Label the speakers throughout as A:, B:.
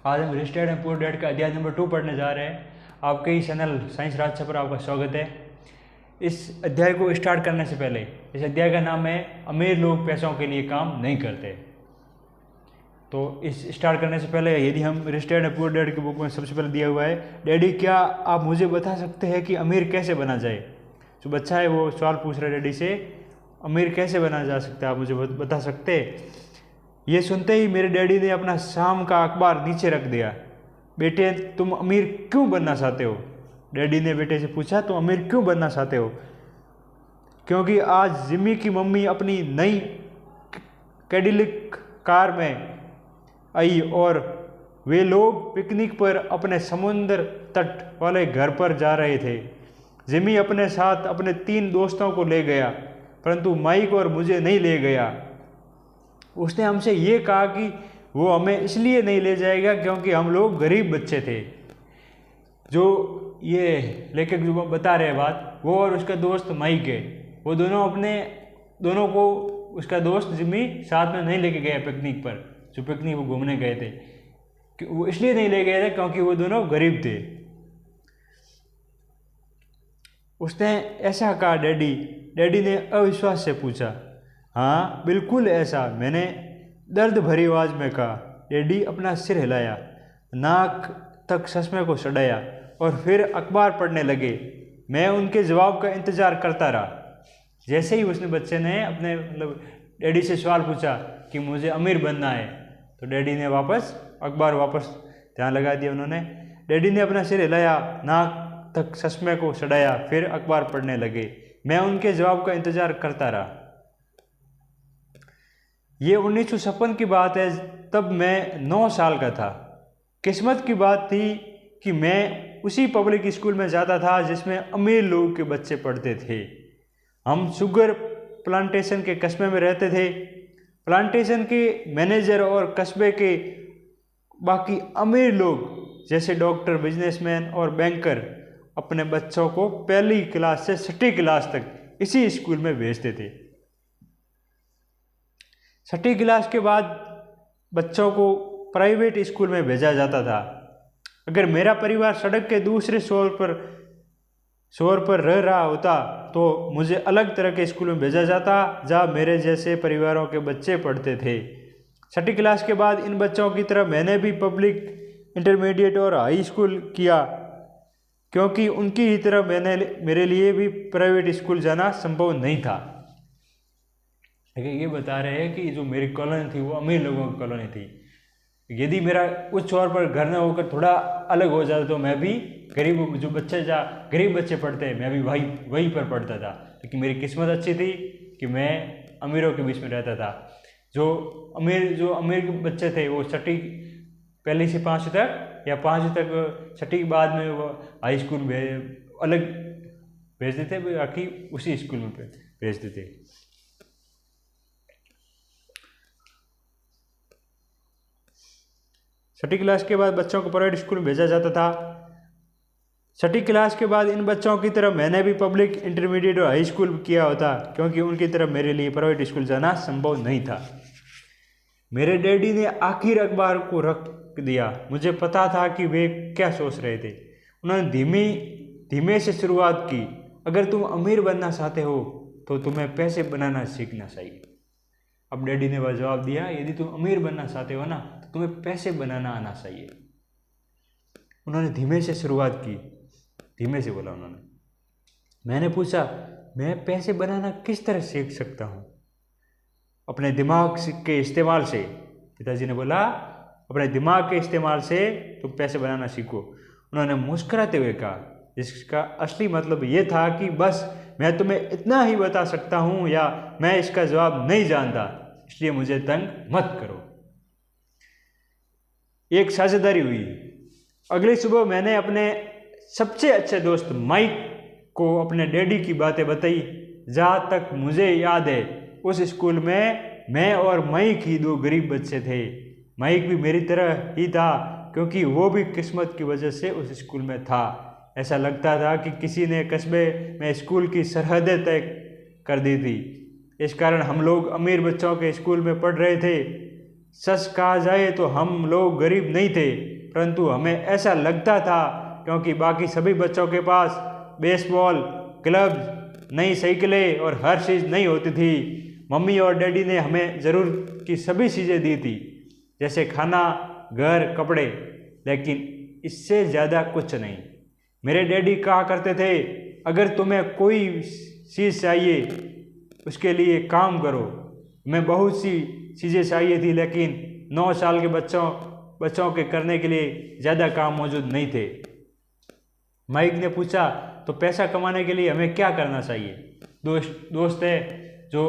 A: आज हम रिस्टेड and poor dad का अध्याय नंबर 2 पढ़ने जा रहे हैं। आपके ही चैनल साइंस राज पर आपका स्वागत है। इस अध्याय को स्टार्ट करने से पहले, इस अध्याय का नाम है अमीर लोग पैसों के लिए काम नहीं करते। तो इस स्टार्ट करने से पहले यदि हम रिस्टेड एंड पुअर डैड की बुक में सबसे पहले दिया हुआ है, डैडी क्या आप मुझे बता सकते हैं कि अमीर कैसे बना जाए। जो बच्चा है वो सवाल पूछ रहा है डैडी से, अमीर कैसे बना जा सकता है, आप मुझे बता सकते। ये सुनते ही मेरे डैडी ने अपना शाम का अखबार नीचे रख दिया। बेटे तुम अमीर क्यों बनना चाहते हो? डैडी ने बेटे से पूछा, तुम अमीर क्यों बनना चाहते हो? क्योंकि आज जिम्मी की मम्मी अपनी नई कैडिलक कार में आई और वे लोग पिकनिक पर अपने समुद्र तट वाले घर पर जा रहे थे। जिम्मी अपने साथ अपने 3 दोस्तों को ले गया, परंतु माइक और मुझे नहीं ले गया। उसने हमसे ये कहा कि वो हमें इसलिए नहीं ले जाएगा क्योंकि हम लोग गरीब बच्चे थे। जो ये लेखक जो बता रहे बात, वो और उसका दोस्त माइक है, वो दोनों को उसका दोस्त जिम्मी साथ में नहीं लेके गया पिकनिक पर, जो पिकनिक वो घूमने गए थे। वो इसलिए नहीं ले गए थे क्योंकि वो दोनों गरीब थे। उसने ऐसा कहा डैडी ने अविश्वास से पूछा। हाँ बिल्कुल ऐसा, मैंने दर्द भरी आवाज़ में कहा। डैडी अपना सिर हिलाया, नाक तक चश्मे को सड़ाया और फिर अखबार पढ़ने लगे। मैं उनके जवाब का इंतज़ार करता रहा। जैसे ही उसने बच्चे ने अपने डैडी से सवाल पूछा कि मुझे अमीर बनना है, तो डैडी ने अखबार वापस ध्यान लगा दिया उन्होंने। डैडी ने अपना सिर हिलाया, नाक तक चश्मे को सड़ाया, फिर अखबार पढ़ने लगे। मैं उनके जवाब का इंतज़ार करता रहा। ये 1956 की बात है, तब मैं 9 साल का था। किस्मत की बात थी कि मैं उसी पब्लिक स्कूल में जाता था जिसमें अमीर लोगों के बच्चे पढ़ते थे। हम शुगर प्लांटेशन के कस्बे में रहते थे। प्लांटेशन के मैनेजर और कस्बे के बाकी अमीर लोग जैसे डॉक्टर, बिजनेसमैन और बैंकर अपने बच्चों को पहली क्लास से 6ठी क्लास तक इसी स्कूल में भेजते थे। 6ठी क्लास के बाद बच्चों को प्राइवेट स्कूल में भेजा जाता था। अगर मेरा परिवार सड़क के दूसरे छोर पर रह रहा होता तो मुझे अलग तरह के स्कूल में भेजा जाता जहाँ मेरे जैसे परिवारों के बच्चे पढ़ते थे। 6ठी क्लास के बाद इन बच्चों की तरह मैंने भी पब्लिक, इंटरमीडिएट और हाई स्कूल किया, क्योंकि उनकी ही तरह मेरे लिए भी प्राइवेट स्कूल जाना संभव नहीं था। लेकिन ये बता रहे हैं कि जो मेरी कॉलोनी थी वो अमीर लोगों की कॉलोनी थी। यदि मेरा उस छोर पर घर न होकर थोड़ा अलग हो जाता तो मैं भी गरीब बच्चे पढ़ते हैं, मैं भी वहीं पर पढ़ता था। लेकिन मेरी किस्मत अच्छी थी कि मैं अमीरों के बीच में रहता था। जो अमीर बच्चे थे वो 6ठी पहली से 5वीं तक या 5वीं तक, 6ठी के बाद में वो हाई स्कूल में अलग भेजते थे, बाकी उसी स्कूल में भेजते थे। छठी क्लास के बाद बच्चों को प्राइवेट स्कूल में भेजा जाता था। 6ठी क्लास के बाद इन बच्चों की तरह मैंने भी पब्लिक, इंटरमीडिएट और हाई स्कूल किया होता, क्योंकि उनकी तरह मेरे लिए प्राइवेट स्कूल जाना संभव नहीं था। मेरे डैडी ने आखिर अखबार को रख दिया। मुझे पता था कि वे क्या सोच रहे थे। उन्होंने धीमे से शुरुआत की। अगर तुम अमीर बनना चाहते हो तो तुम्हें पैसे बनाना सीखना चाहिए। अब डैडी ने वह जवाब दिया, यदि तुम अमीर बनना चाहते हो ना तो तुम्हें पैसे बनाना आना चाहिए। उन्होंने धीमे से शुरुआत की, धीमे से बोला उन्होंने। मैंने पूछा, मैं पैसे बनाना किस तरह सीख सकता हूँ? अपने दिमाग के इस्तेमाल से। पिताजी ने बोला, अपने दिमाग के इस्तेमाल से तुम पैसे बनाना सीखो। उन्होंने मुस्कुराते हुए कहा, जिसका असली मतलब ये था कि बस मैं तुम्हें इतना ही बता सकता हूँ या मैं इसका जवाब नहीं जानता, इसलिए मुझे तंग मत करो। एक साझेदारी हुई। अगली सुबह मैंने अपने सबसे अच्छे दोस्त माइक को अपने डैडी की बातें बताई। जहाँ तक मुझे याद है उस स्कूल में मैं और माइक ही 2 गरीब बच्चे थे। माइक भी मेरी तरह ही था, क्योंकि वो भी किस्मत की वजह से उस स्कूल में था। ऐसा लगता था कि किसी ने कस्बे में स्कूल की सरहदें तय कर दी थी। इस कारण हम लोग अमीर बच्चों के स्कूल में पढ़ रहे थे सच कहा जाए तो हम लोग गरीब नहीं थे, परंतु हमें ऐसा लगता था क्योंकि बाकी सभी बच्चों के पास बेसबॉल, ग्लव्स, नई साइकिलें और हर चीज़ नहीं होती थी। मम्मी और डैडी ने हमें ज़रूर की सभी चीज़ें दी थी, जैसे खाना, घर, कपड़े, लेकिन इससे ज़्यादा कुछ नहीं। मेरे डैडी कहा करते थे, अगर तुम्हें कोई चीज़ चाहिए उसके लिए काम करो। हमें बहुत सी चीज़ें चाहिए थी, लेकिन 9 साल के बच्चों के करने के लिए ज़्यादा काम मौजूद नहीं थे। माइक ने पूछा, तो पैसा कमाने के लिए हमें क्या करना चाहिए? दोस्त है जो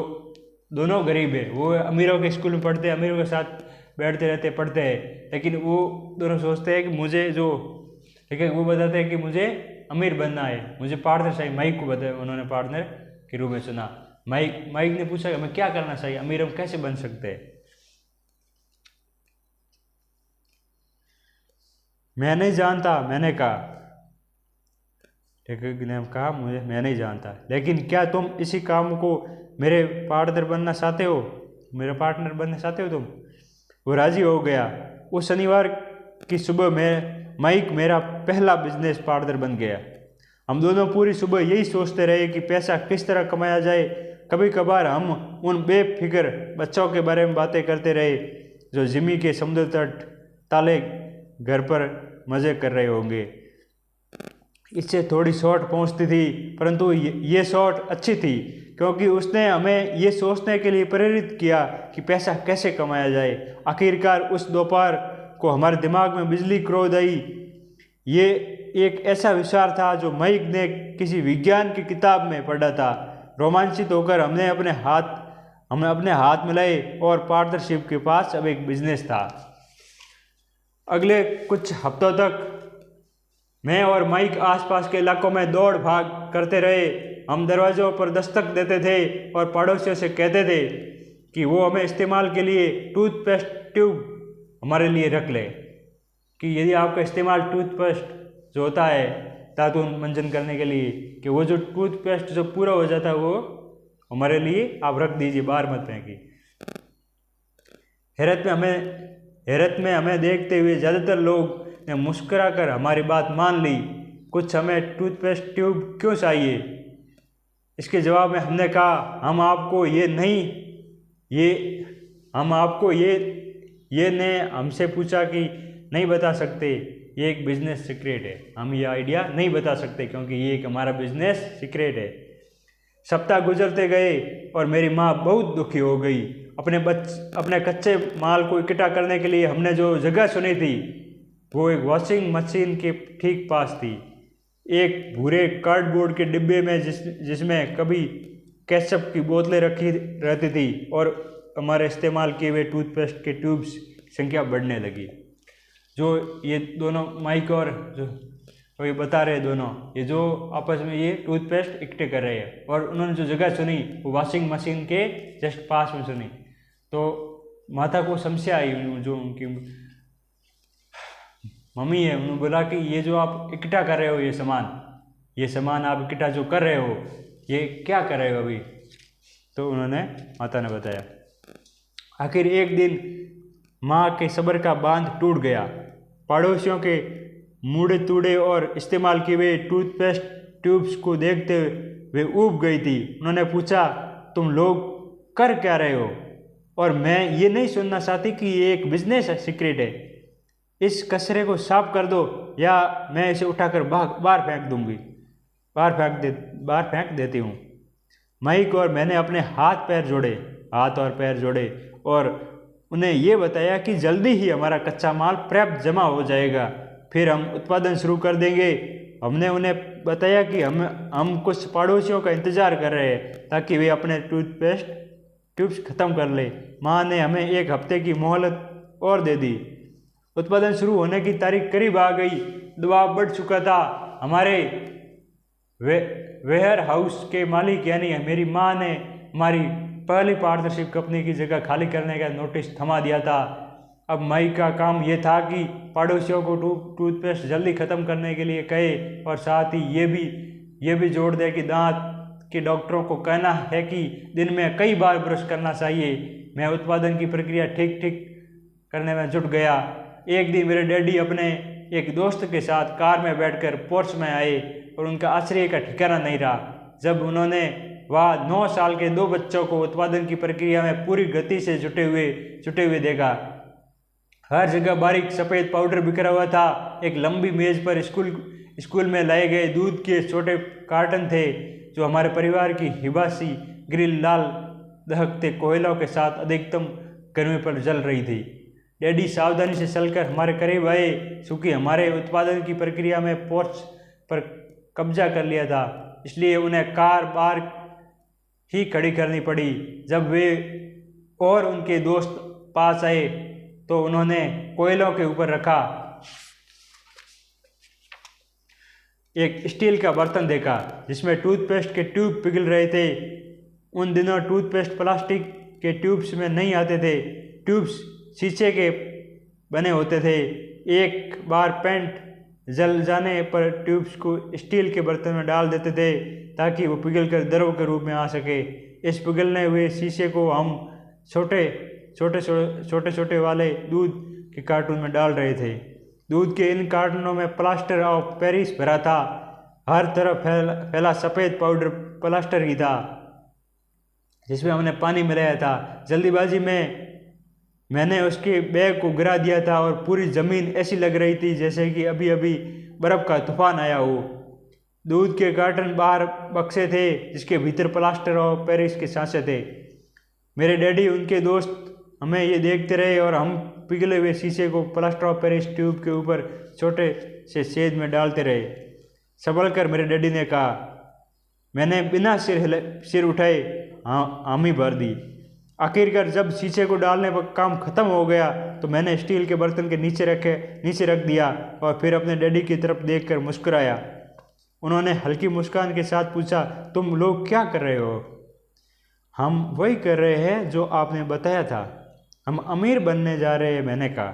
A: दोनों गरीब है, वो अमीरों के स्कूल में पढ़ते हैं, अमीरों के साथ बैठते रहते पढ़ते हैं, लेकिन वो दोनों सोचते हैं कि मुझे जो, ठीक है, वो बताते हैं कि मुझे अमीर बनना है, मुझे पार्टनर चाहिए। माइक को बताया, उन्होंने पार्टनर के रूप में चुना। माइक ने पूछा हमें क्या करना चाहिए, अमीर हम कैसे बन सकते हैं? मैं नहीं जानता, मैंने कहा, ठीक है, ने कहा मैं नहीं जानता, लेकिन क्या तुम इसी काम को मेरे पार्टनर बनना चाहते हो? मेरा पार्टनर बनना चाहते हो तुम? वो राजी हो गया। उस शनिवार की सुबह में माइक मेरा पहला बिजनेस पार्टनर बन गया। हम दोनों पूरी सुबह यही सोचते रहे कि पैसा किस तरह कमाया जाए। कभी कभार हम उन बेफिक्र बच्चों के बारे में बातें करते रहे जो जिमी के समुद्र तट ताले घर पर मज़े कर रहे होंगे। इससे थोड़ी शॉर्ट पहुंचती थी, परंतु ये शॉर्ट अच्छी थी क्योंकि उसने हमें ये सोचने के लिए प्रेरित किया कि पैसा कैसे कमाया जाए। आखिरकार उस दोपहर को हमारे दिमाग में बिजली कड़क आई। ये एक ऐसा विचार था जो माइक ने किसी विज्ञान की किताब में पढ़ा था। रोमांचित होकर हमने अपने हाथ मिलाए और पार्टनरशिप के पास अब एक बिजनेस था। अगले कुछ हफ्तों तक मैं और माइक आसपास के इलाकों में दौड़ भाग करते रहे। हम दरवाज़ों पर दस्तक देते थे और पड़ोसियों से कहते थे कि वो हमें इस्तेमाल के लिए टूथपेस्ट ट्यूब हमारे लिए रख ले, कि यदि आपका इस्तेमाल टूथपेस्ट जो होता है दातुन मंजन करने के लिए, कि वो जो टूथपेस्ट जो पूरा हो जाता है वो हमारे लिए आप रख दीजिए, बाहर मत फेंकिए। हैरत में हमें देखते हुए ज़्यादातर लोग ने मुस्कुराकर हमारी बात मान ली। कुछ हमें टूथपेस्ट ट्यूब क्यों चाहिए, इसके जवाब में हमने कहा, हम आपको ये ने हमसे पूछा कि नहीं बता सकते, ये एक बिजनेस सीक्रेट है, हम ये आइडिया नहीं बता सकते क्योंकि ये एक हमारा बिजनेस सीक्रेट है। सप्ताह गुजरते गए और मेरी माँ बहुत दुखी हो गई। अपने कच्चे माल को इकट्ठा करने के लिए हमने जो जगह चुनी थी वो एक वॉशिंग मशीन के ठीक पास थी, एक भूरे कार्डबोर्ड के डिब्बे में जिसमें कभी केचप की बोतलें रखी रहती थी और हमारे इस्तेमाल किए हुए टूथपेस्ट के ट्यूब्स की संख्या बढ़ने लगी। जो ये दोनों माइक और जो ये बता रहे दोनों, ये जो आपस में ये टूथपेस्ट इकट्ठे कर रहे हैं और उन्होंने जो जगह चुनी वो वॉशिंग मशीन के जस्ट पास में चुनी। तो माता को समस्या आई, जो उनकी मम्मी है, उन्होंने बोला कि ये जो आप इकट्ठा कर रहे हो ये सामान आप इकट्ठा जो कर रहे हो ये क्या कर रहे हो अभी? तो उन्होंने माता ने बताया। आखिर एक दिन माँ के सब्र का बांध टूट गया। पड़ोसियों के मुड़े तूड़े और इस्तेमाल किए हुए टूथपेस्ट ट्यूब्स को देखते हुए ऊब गई थी। उन्होंने पूछा, तुम लोग कर क्या रहे हो? और मैं ये नहीं सुनना चाहती कि ये एक बिजनेस सीक्रेट है। इस कचरे को साफ कर दो या मैं इसे उठाकर बाहर फेंक दूंगी, बाहर फेंक देती हूँ। माइक और मैंने अपने हाथ और पैर जोड़े और उन्हें ये बताया कि जल्दी ही हमारा कच्चा माल पर्याप्त जमा हो जाएगा, फिर हम उत्पादन शुरू कर देंगे। हमने उन्हें बताया कि हम कुछ पड़ोसियों का इंतज़ार कर रहे हैं ताकि वे अपने टूथपेस्ट ट्यूब्स ख़त्म कर ले। माँ ने हमें 1 हफ्ते की मोहलत और दे दी। उत्पादन शुरू होने की तारीख करीब आ गई। दबाव बढ़ चुका था। हमारे वेयर हाउस के मालिक यानी मेरी माँ ने हमारी पहली पार्टनरशिप कंपनी की जगह खाली करने का नोटिस थमा दिया था। अब माइक का काम यह था कि पड़ोसियों को टूथपेस्ट जल्दी ख़त्म करने के लिए कहे और साथ ही ये भी जोड़ दे कि दांत के डॉक्टरों को कहना है कि दिन में कई बार ब्रश करना चाहिए। मैं उत्पादन की प्रक्रिया ठीक करने में जुट गया। एक दिन मेरे डैडी अपने एक दोस्त के साथ कार में बैठकर पोर्च में आए और उनका आश्चर्य का ठिकाना नहीं रहा जब उन्होंने वह 9 साल के 2 बच्चों को उत्पादन की प्रक्रिया में पूरी गति से जुटे हुए देखा। हर जगह बारीक सफ़ेद पाउडर बिखरा हुआ था। एक लंबी मेज पर स्कूल में लाए गए दूध के छोटे कार्टन थे जो हमारे परिवार की हिबासी ग्रिल लाल दहकते कोयलों के साथ अधिकतम गर्मी पर जल रही थी। डैडी सावधानी से चलकर हमारे करीब आए क्योंकि हमारे उत्पादन की प्रक्रिया में पोर्च पर कब्जा कर लिया था, इसलिए उन्हें कार बाहर ही खड़ी करनी पड़ी। जब वे और उनके दोस्त पास आए तो उन्होंने कोयलों के ऊपर रखा एक स्टील का बर्तन देखा जिसमें टूथपेस्ट के ट्यूब पिघल रहे थे। उन दिनों टूथपेस्ट प्लास्टिक के ट्यूब्स में नहीं आते थे, ट्यूब्स शीशे के बने होते थे। एक बार पेंट जल जाने पर ट्यूब्स को स्टील के बर्तन में डाल देते थे ताकि वो पिघलकर द्रव के रूप में आ सके। इस पिघलने हुए शीशे को हम छोटे वाले दूध के कार्टून में डाल रहे थे। दूध के इन कार्टूनों में प्लास्टर ऑफ पेरिस भरा था। हर तरफ फैला सफ़ेद पाउडर प्लास्टर ही था जिसमें हमने पानी मिलाया था। जल्दीबाजी में मैंने उसके बैग को गिरा दिया था और पूरी ज़मीन ऐसी लग रही थी जैसे कि अभी अभी बर्फ़ का तूफान आया हो। दूध के कार्टन बाहर बक्से थे जिसके भीतर प्लास्टर और पेरिस के सांचे थे। मेरे डैडी उनके दोस्त हमें ये देखते रहे और हम पिघले हुए शीशे को प्लास्टर ऑफ पेरिस ट्यूब के ऊपर छोटे से छेद में डालते रहे। संभल कर मेरे डैडी ने कहा। मैंने बिना सिर उठाए हामी भर दी। आखिरकार जब शीशे को डालने पर काम खत्म हो गया तो मैंने स्टील के बर्तन के नीचे रख दिया और फिर अपने डैडी की तरफ देखकर मुस्कुराया। उन्होंने हल्की मुस्कान के साथ पूछा, तुम लोग क्या कर रहे हो? हम वही कर रहे हैं जो आपने बताया था, हम अमीर बनने जा रहे हैं, मैंने कहा।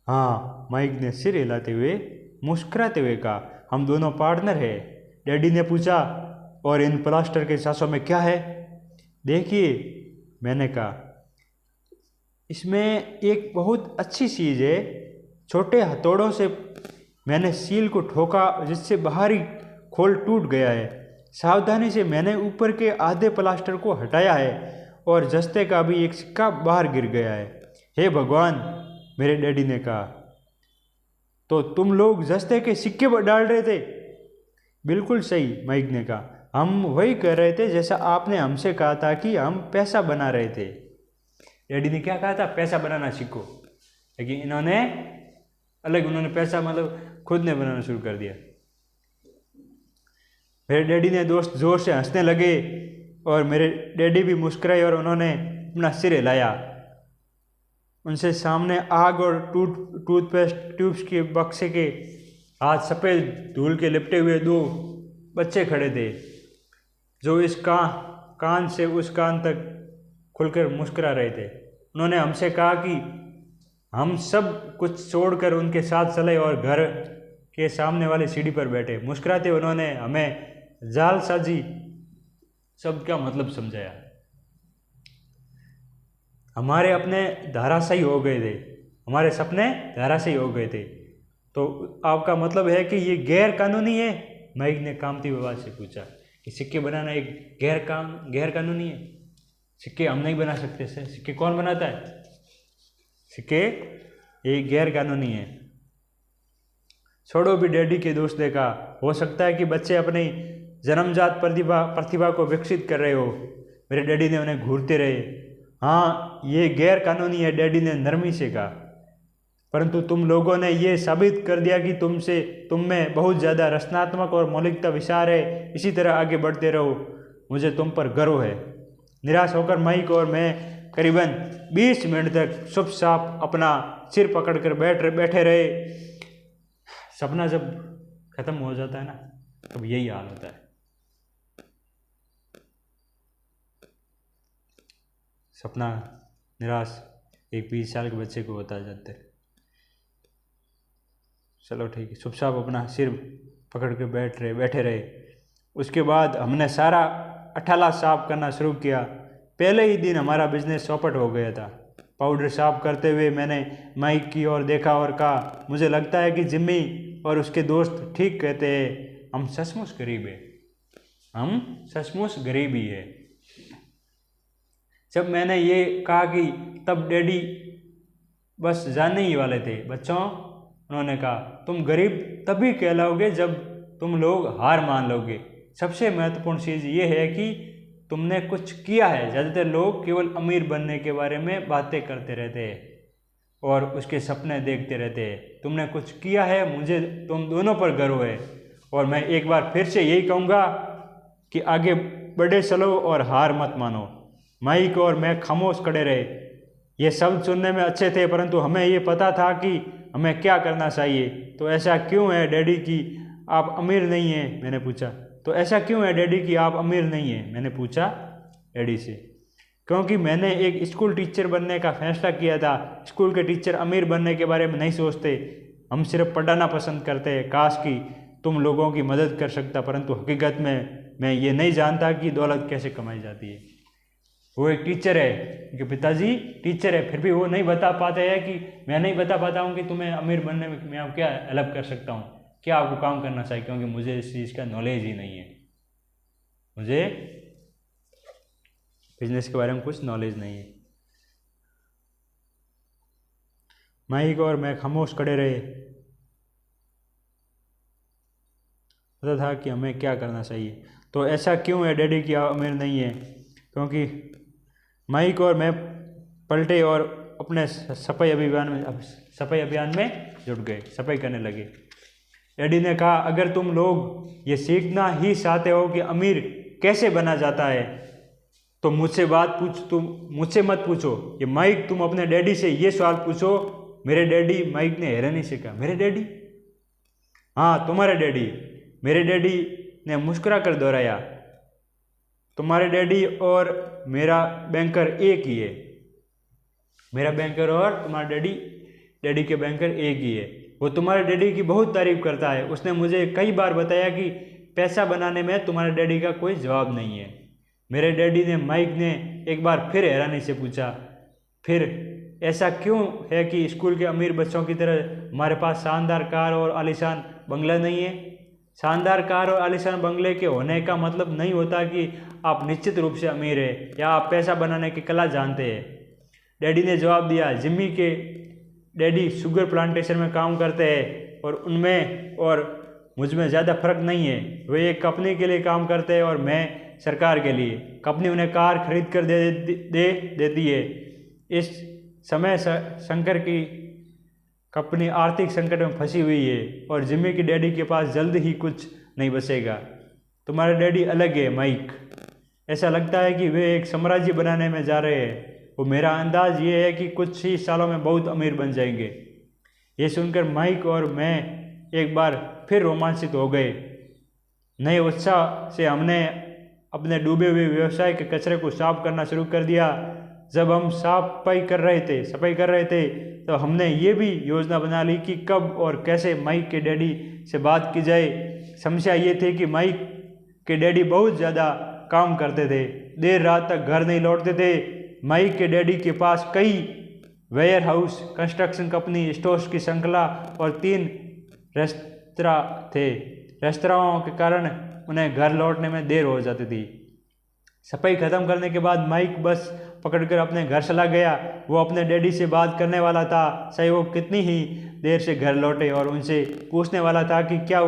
A: हाँ, माइक ने सिर हिलाते हुए मुस्कुराते हुए कहा, हम दोनों पार्टनर हैं। डैडी ने पूछा, और इन प्लास्टर के सांसों में क्या है? देखिए, मैंने कहा, इसमें एक बहुत अच्छी चीज़ है। छोटे हथौड़ों से मैंने सील को ठोका जिससे बाहरी खोल टूट गया है। सावधानी से मैंने ऊपर के आधे प्लास्टर को हटाया है और जस्ते का भी एक सिक्का बाहर गिर गया है। हे भगवान, मेरे डैडी ने कहा। तो तुम लोग जस्ते के सिक्के डाल रहे थे? बिल्कुल सही, माइक ने कहा। हम वही कर रहे थे जैसा आपने हमसे कहा था कि हम पैसा बना रहे थे। डैडी ने क्या कहा था? पैसा बनाना सीखो। लेकिन उन्होंने पैसा खुद ने बनाना शुरू कर दिया। मेरे डैडी ने दोस्त जोर से हंसने लगे और मेरे डैडी भी मुस्कुराए और उन्होंने अपना सिर हिलाया। उनसे सामने आग और टूथपेस्ट ट्यूब्स के बक्से के हाथ सफ़ेद धूल के लिपटे हुए 2 बच्चे खड़े थे जो इस कान से उस कान तक खुलकर मुस्कुरा रहे थे। उन्होंने हमसे कहा कि हम सब कुछ छोड़कर उनके साथ चले और घर के सामने वाली सीढ़ी पर बैठे। मुस्कुराते उन्होंने हमें जालसाजी शब्द का मतलब समझाया। हमारे अपने धराशायी हो गए थे, हमारे सपने धराशायी हो गए थे। तो आपका मतलब है कि ये गैर कानूनी है? माइक ने कांपती आवाज़ से पूछा कि सिक्के बनाना एक गैर कानूनी है? सिक्के हम नहीं बना सकते सर। सिक्के कौन बनाता है? सिक्के एक गैर कानूनी है। छोड़ो भी, डैडी के दोस्त ने कहा। हो सकता है कि बच्चे अपनी जन्मजात प्रतिभा को विकसित कर रहे हो। मेरे डैडी ने उन्हें घूरते रहे। हाँ, ये गैर कानूनी है, डैडी ने नरमी से कहा। परंतु तुम लोगों ने ये साबित कर दिया कि तुम में बहुत ज़्यादा रचनात्मक और मौलिकता विचार है। इसी तरह आगे बढ़ते रहो, मुझे तुम पर गर्व है। निराश होकर माइक और मैं करीबन 20 मिनट तक चुपचाप अपना सिर पकड़कर बैठे रहे। सपना जब खत्म हो जाता है ना, तब यही हाल होता है। सपना निराश एक 20 साल के बच्चे को बता जाते हैं। चलो ठीक है, चुपचाप अपना सिर पकड़ के बैठे रहे। उसके बाद हमने सारा अठाला साफ करना शुरू किया। पहले ही दिन हमारा बिजनेस चौपट हो गया था। पाउडर साफ करते हुए मैंने माइक की ओर देखा और कहा, मुझे लगता है कि जिम्मी और उसके दोस्त ठीक कहते हैं, हम सचमुच गरीब है, हम सचमुच गरीब ही है। जब मैंने ये कहा कि तब डैडी बस जानने ही वाले थे। बच्चों, उन्होंने कहा, तुम गरीब तभी कहलाओगे जब तुम लोग हार मान लोगे। सबसे महत्वपूर्ण चीज़ ये है कि तुमने कुछ किया है। ज़्यादातर लोग केवल अमीर बनने के बारे में बातें करते रहते हैं और उसके सपने देखते रहते हैं। तुमने कुछ किया है, मुझे तुम दोनों पर गर्व है। और मैं एक बार फिर से यही कहूँगा कि आगे बढ़े चलो और हार मत मानो। माइक और मैं खामोश खड़े रहे। ये शब्द सुनने में अच्छे थे, परंतु हमें ये पता था कि हमें क्या करना चाहिए। तो ऐसा क्यों है डैडी कि आप अमीर नहीं हैं? मैंने पूछा। तो ऐसा क्यों है डैडी कि आप अमीर नहीं हैं? मैंने पूछा डैडी से। क्योंकि मैंने एक स्कूल टीचर बनने का फैसला किया था। स्कूल के टीचर अमीर बनने के बारे में नहीं सोचते, हम सिर्फ पढ़ाना पसंद करते हैं। काश कि तुम लोगों की मदद कर सकता, परंतु हकीकत में मैं ये नहीं जानता कि दौलत कैसे कमाई जाती है। वो एक टीचर है, उनके पिताजी टीचर है, फिर भी वो नहीं बता पाते हैं कि मैं नहीं बता पाता हूँ कि तुम्हें अमीर बनने में मैं क्या हेल्प कर सकता हूँ, क्या आपको काम करना चाहिए, क्योंकि मुझे इस चीज़ का नॉलेज ही नहीं है। मुझे बिजनेस के बारे में कुछ नॉलेज नहीं है। माइक और मैं खामोश खड़े रहे। पता था कि हमें क्या करना चाहिए। तो ऐसा क्यों है डैडी कि आप अमीर नहीं है? क्योंकि माइक और मैं पलटे और अपने सफाई अभियान में जुट गए, सफाई करने लगे। डैडी ने कहा, अगर तुम लोग ये सीखना ही चाहते हो कि अमीर कैसे बना जाता है तो मुझसे मत पूछो। ये माइक, तुम अपने डैडी से ये सवाल पूछो। मेरे डैडी? माइक ने हैरानी से कहा, मेरे डैडी? हाँ, तुम्हारे डैडी। मेरे डैडी ने मुस्कुरा कर दोहराया, तुम्हारे डैडी और मेरा बैंकर एक ही है। मेरा बैंकर और तुम्हारा डैडी के बैंकर एक ही है। वो तुम्हारे डैडी की बहुत तारीफ करता है। उसने मुझे कई बार बताया कि पैसा बनाने में तुम्हारे डैडी का कोई जवाब नहीं है। मेरे डैडी ने, माइक ने एक बार फिर हैरानी से पूछा, फिर ऐसा क्यों है कि स्कूल के अमीर बच्चों की तरह हमारे पास शानदार कार और आलीशान बंगला नहीं है? शानदार कार और आलीशान बंगले के होने का मतलब नहीं होता कि आप निश्चित रूप से अमीर हैं या आप पैसा बनाने की कला जानते हैं। डैडी ने जवाब दिया, जिम्मी के डैडी शुगर प्लांटेशन में काम करते हैं और उनमें और मुझ में ज़्यादा फर्क नहीं है। वे एक कंपनी के लिए काम करते हैं और मैं सरकार के लिए। कंपनी उन्हें कार खरीद कर देती है। इस समय शंकर की कंपनी आर्थिक संकट में फंसी हुई है और जिम्मी की डैडी के पास जल्द ही कुछ नहीं बचेगा। तुम्हारे डैडी अलग है माइक। ऐसा लगता है कि वे एक साम्राज्य बनाने में जा रहे हैं। वो मेरा अंदाज ये है कि कुछ ही सालों में बहुत अमीर बन जाएंगे। ये सुनकर माइक और मैं एक बार फिर रोमांचित हो गए। नए उत्साह से हमने अपने डूबे हुए व्यवसाय के कचरे को साफ करना शुरू कर दिया। जब हम सफाई कर रहे थे तो हमने ये भी योजना बना ली कि कब और कैसे माइक के डैडी से बात की जाए। समस्या ये थी कि माइक के डैडी बहुत ज़्यादा काम करते थे, देर रात तक घर नहीं लौटते थे। माइक के डैडी के पास कई warehouse, construction company, stores की श्रृंखला और 3 रेस्तरां थे। रेस्तराओं के कारण उन्हें घर लौटने में देर हो जाती थी। सफाई खत्म करने के बाद माइक बस पकड़कर अपने घर चला गया। वो अपने डैडी से बात करने वाला था, चाहे वो कितनी ही देर से घर लौटे, और उनसे पूछने वाला था कि क्या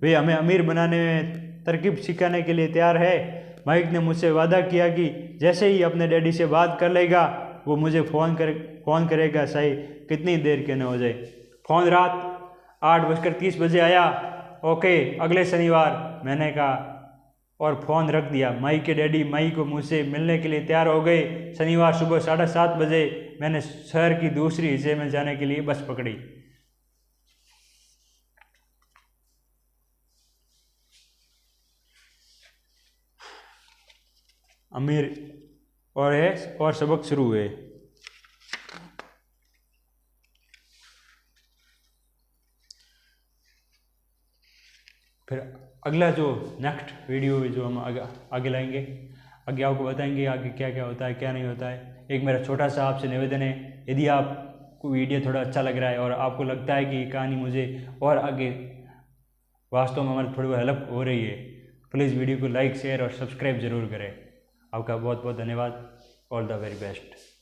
A: वे हमें अमीर बनाने में तरकीब सिखाने के लिए तैयार है। माइक ने मुझसे वादा किया कि जैसे ही अपने डैडी से बात कर लेगा वो मुझे फ़ोन करेगा, चाहे कितनी देर के न हो जाए। फ़ोन रात 8:30 आया। ओके, अगले शनिवार, मैंने कहा और फ़ोन रख दिया। माइक के डैडी माइक को मुझसे मिलने के लिए तैयार हो गए। शनिवार सुबह 7:30 बजे मैंने शहर की दूसरी हिस्से में जाने के लिए बस पकड़ी। अमीर और सबक शुरू हुए। फिर अगला जो नेक्स्ट वीडियो जो हम आगे लाएंगे, आगे आपको बताएंगे आगे क्या क्या होता है, क्या नहीं होता है। एक मेरा छोटा सा आपसे निवेदन है, यदि आपको वीडियो थोड़ा अच्छा लग रहा है और आपको लगता है कि ये कहानी मुझे और आगे वास्तव में हमारी थोड़ी बहुत हेल्प हो रही है, प्लीज़ वीडियो को लाइक शेयर और सब्सक्राइब ज़रूर करें। आपका बहुत बहुत धन्यवाद। All the very best.